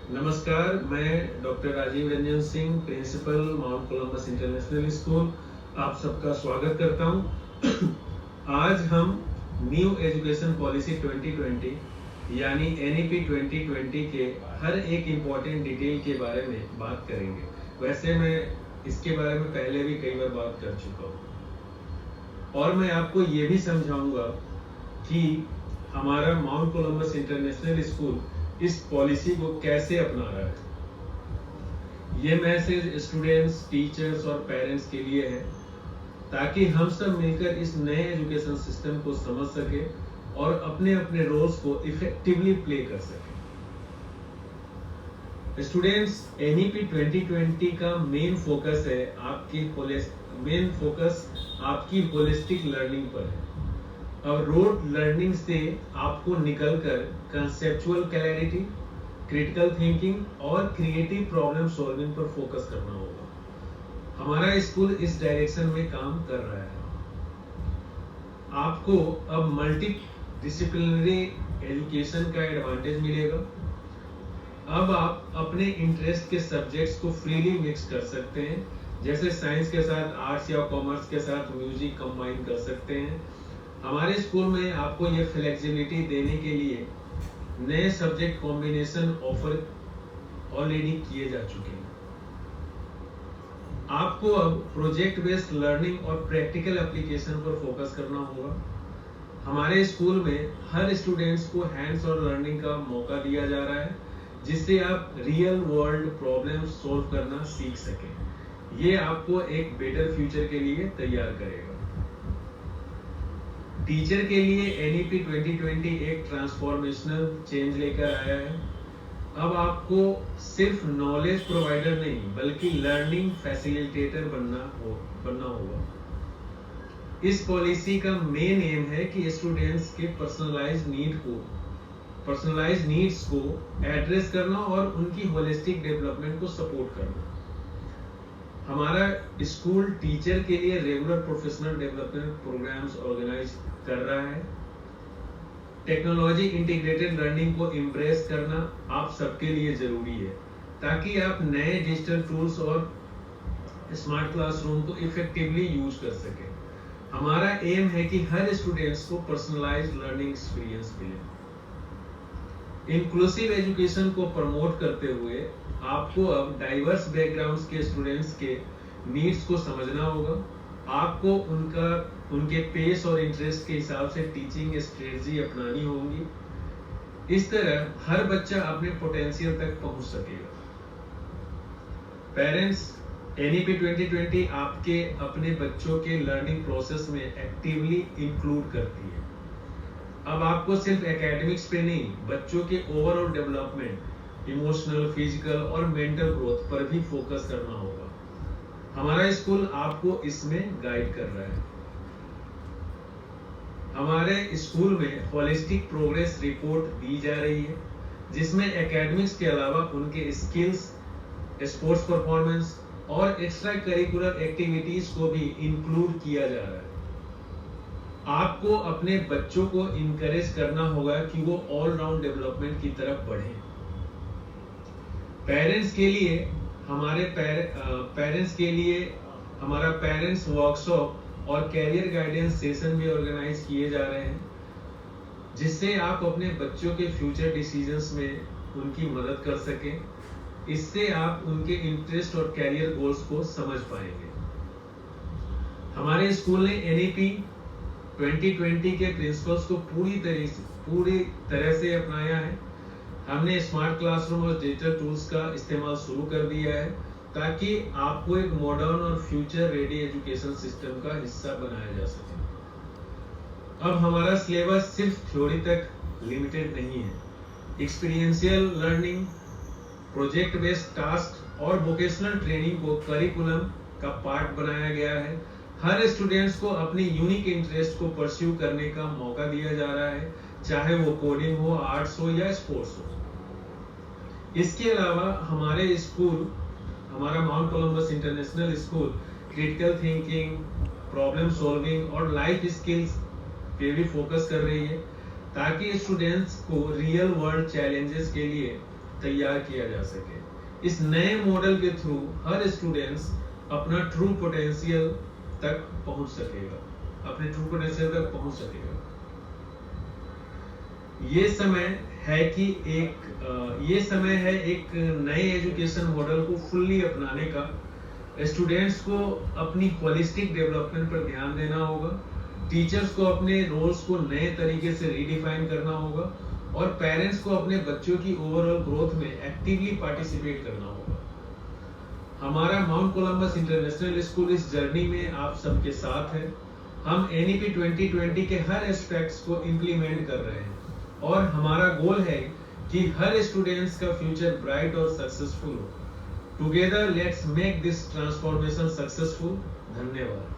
नमस्कार, मैं doctor Rajiv Ranjan Singh, principal Mount Columbus International School, आप सबका स्वागत करता हूं। आज हम न्यू एजुकेशन पॉलिसी 2020 यानी एनईपी 2020 के हर एक इम्पोर्टेंट डिटेल के बारे में बात करेंगे। वैसे मैं इसके बारे में पहले भी कई बार बात कर चुका हूं और मैं आपको ये भी समझाऊंगा कि हमारा माउंट कोलंबस इंटरनेशनल स्कूल इस पॉलिसी को कैसे अपना रहा है। ये मैसेज स्टूडेंट्स, टीचर्स और पेरेंट्स के लिए है ताकि हम सब मिलकर इस नए एजुकेशन सिस्टम को समझ सके और अपने अपने रोल्स को इफेक्टिवली प्ले कर सके। स्टूडेंट्स, एनईपी 2020 का मेन फोकस आपकी होलिस्टिक लर्निंग पर है। अब रोड लर्निंग से आपको निकलकर कंसेप्चुअल क्लैरिटी, क्रिटिकल थिंकिंग और क्रिएटिव प्रॉब्लम सॉल्विंग पर फोकस करना होगा। हमारा स्कूल इस डायरेक्शन में काम कर रहा है। आपको अब मल्टी डिसिप्लिनरी एजुकेशन का एडवांटेज मिलेगा। अब आप अपने इंटरेस्ट के सब्जेक्ट्स को फ्रीली मिक्स कर सकते हैं, जैसे साइंस के साथ आर्ट्स या कॉमर्स के साथ म्यूजिक कंबाइन कर सकते हैं। हमारे स्कूल में आपको ये फ्लेक्सिबिलिटी देने के लिए नए सब्जेक्ट कॉम्बिनेशन ऑफर ऑलरेडी किए जा चुके हैं। आपको अब प्रोजेक्ट बेस्ड लर्निंग और प्रैक्टिकल एप्लीकेशन पर फोकस करना होगा। हमारे स्कूल में हर स्टूडेंट्स को हैंड्स ऑन लर्निंग का मौका दिया जा रहा है, जिससे आप रियल वर्ल्ड प्रॉब्लम सॉल्व करना सीख सकें। ये आपको एक बेटर फ्यूचर के लिए तैयार करेगा। टीचर के लिए एनईपी 2020 एक ट्रांसफॉर्मेशनल चेंज लेकर आया है। अब आपको सिर्फ नॉलेज प्रोवाइडर नहीं बल्कि लर्निंग फैसिलिटेटर बनना होगा। इस पॉलिसी का मेन एम है कि स्टूडेंट्स के पर्सनलाइज्ड नीड्स को एड्रेस करना और उनकी होलिस्टिक डेवलपमेंट को सपोर्ट करना। हमारा स्कूल टीचर के लिए regular professional development programmes organise कर रहा है। टेक्नोलॉजी इंटीग्रेटेड लर्निंग को एम्ब्रेस करना आप सबके लिए जरूरी है, ताकि आप नए डिजिटल टूल्स और स्मार्ट क्लासरूम को इफेक्टिवली यूज कर सकें। हमारा एम है कि हर स्टूडेंट्स को पर्सनलाइज्ड लर्निंग एक्सपीरियंस मिले। इंक्लूसिव एजुकेशन को प्रमोट करते हुए आपको अब डाइवर्स बैकग्राउंड्स के स्टूडेंट्स के नीड्स को समझना होगा। आपको उनके पेस और इंटरेस्ट के हिसाब से टीचिंग स्ट्रेटजी अपनानी होगी। इस तरह हर बच्चा अपने पोटेंशियल तक पहुंच सकेगा। पेरेंट्स, एनईपी 2020 आपके अपने बच्चों के लर्निंग प्रोसेस में एक्टिवली इंक्लूड करती है। अब आपको सिर्फ एकेडमिक्स पे नहीं, बच्चों के ओवरऑल डेवलपमेंट, इमोशनल, फिजिकल और मेंटल ग्रोथ पर भी फोकस करना होगा। हमारा स्कूल आपको इसमें गाइड कर रहा है। हमारे स्कूल में होलिस्टिक प्रोग्रेस रिपोर्ट दी जा रही है, जिसमें एकेडमिक्स के अलावा उनके स्किल्स, स्पोर्ट्स परफॉर्मेंस और एक्स्ट्रा करिकुलर एक्टिविटीज को भी इंक्लूड किया जा रहा है। आपको अपने बच्चों को इनकरेज करना होगा कि वो ऑल डेवलपमेंट की तरफ बढ़ें। पेरेंट्स के लिए हमारा पेरेंट्स वर्कशॉप और कैरियर गाइडेंस सेशन भी ऑर्गेनाइज किए जा रहे हैं, जिससे आप अपने बच्चों के फ्यूचर डिसीजंस में उनकी मदद कर सकें। इससे आप उनके इंटरेस्ट और कैरियर गोल्स को समझ पाएंगे। हमारे स्कूल ने एनईपी 2020 के प्रिंसिपल्स को पूरी तरह से अपनाया है। हमने स्मार्ट क्लासरूम और डिजिटल टूल्स का इस्तेमाल शुरू कर दिया है, ताकि आपको एक मॉडर्न और फ्यूचर रेडी एजुकेशन सिस्टम का हिस्सा बनाया जा सके। अब हमारा सिलेबस सिर्फ थ्योरी तक लिमिटेड नहीं है। Experiential learning, project based task और वोकेशनल ट्रेनिंग को करिकुलम का पार्ट बनाया गया है। हर स्टूडेंट्स को अपनी यूनिक इंटरेस्ट को परस्यू करने का मौका दिया जा रहा है, चाहे वो कोडिंग हो, आर्ट्स हो या स्पोर्ट्स हो। इसके अलावा हमारा mount Columbus International school critical thinking, problem solving और लाइफ स्किल्स पे भी फोकस कर रही है, ताकि स्टूडेंट्स को रियल वर्ल्ड चैलेंजेस के लिए तैयार किया जा सके। इस नए मॉडल के थ्रू हर स्टूडेंट्स अपना ट्रू पोटेंशियल तक पहुंच सकेगा, अपने ट्रू पोटेंशियल तक पहुंच सकेगा। ये समय है एक नए एजुकेशन मॉडल को फुल्ली अपनाने का। स्टूडेंट्स को अपनी होलिस्टिक डेवलपमेंट पर ध्यान देना होगा, टीचर्स को अपने रोल्स को नए तरीके से रीडिफाइन करना होगा और पेरेंट्स को अपने बच्चों की ओवरऑल ग्रोथ में एक्टिवली पार्टिसिपेट करना होगा। हमारा माउंट कोलंबस इंटरनेशनल स्कूल इस जर्नी में आप सबके साथ है। हम NEP 2020 के हर एस्पेक्ट्स को इम्प्लीमेंट कर रहे हैं और हमारा गोल है कि हर स्टूडेंट्स का फ्यूचर ब्राइट और सक्सेसफुल हो। Together let's make this transformation successful. धन्यवाद।